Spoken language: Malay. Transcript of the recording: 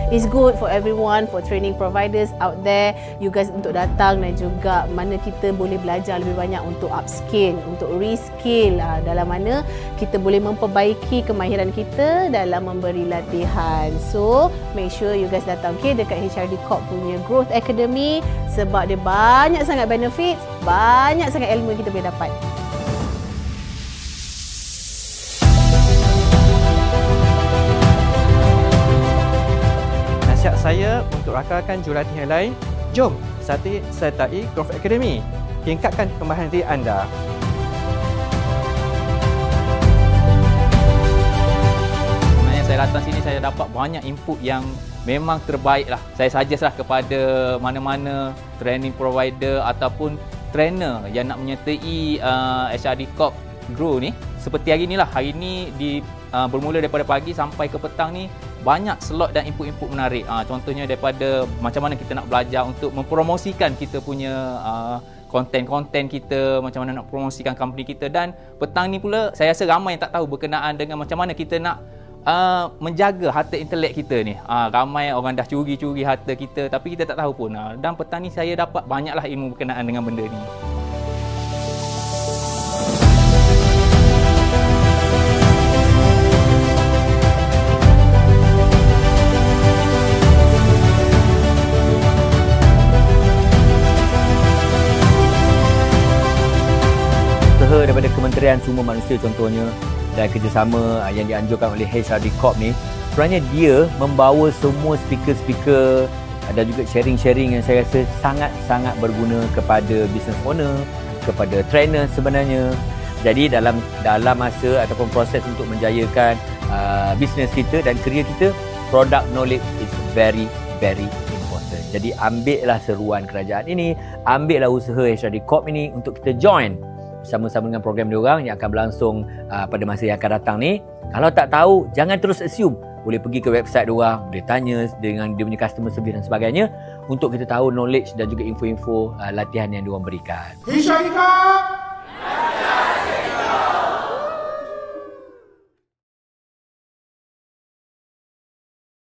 it's good for everyone, for training providers out there, you guys untuk datang dan juga mana kita boleh belajar lebih banyak untuk upskill, untuk reskill, dalam mana kita boleh memperbaiki kemahiran kita dalam memberi latihan. So make sure you guys datang dekat HRD Corp punya Growth Academy sebab dia banyak sangat benefits, banyak sangat ilmu yang kita boleh dapat. Nasihat saya untuk rakan-rakan jurulatih yang lain, jom sertai Growth Academy. Tingkatkan kemahiran diri anda. Sebenarnya saya datang sini, saya dapat banyak input yang memang terbaik lah. Saya suggest lah kepada mana-mana training provider ataupun trainer yang nak menyertai HRD Corp Grow ni. Seperti hari ni lah, hari ni bermula daripada pagi sampai ke petang ni banyak slot dan input-input menarik. Contohnya daripada macam mana kita nak belajar untuk mempromosikan kita punya konten-konten kita, macam mana nak promosikan company kita. Dan petang ni pula saya rasa ramai yang tak tahu berkenaan dengan macam mana kita nak menjaga harta intelek kita ni. Ramai orang dah curi-curi harta kita tapi kita tak tahu pun. Dan petang ni saya dapat banyaklah ilmu berkenaan dengan benda ni. Daripada Kementerian Sumber Manusia contohnya dan kerjasama yang dianjurkan oleh HRD Corp ni, sebenarnya dia membawa semua speaker-speaker dan juga sharing-sharing yang saya rasa sangat-sangat berguna kepada business owner, kepada trainer sebenarnya. Jadi dalam masa ataupun proses untuk menjayakan bisnes kita dan kerja kita, product knowledge is very important. Jadi ambillah seruan kerajaan ini, ambillah usaha HRD Corp ini untuk kita join bersama-sama dengan program diorang yang akan berlangsung pada masa yang akan datang ni. Kalau tak tahu, jangan terus assume. Boleh pergi ke website diorang, boleh tanya dengan dia punya customer service dan sebagainya untuk kita tahu knowledge dan juga info-info latihan yang diorang berikan.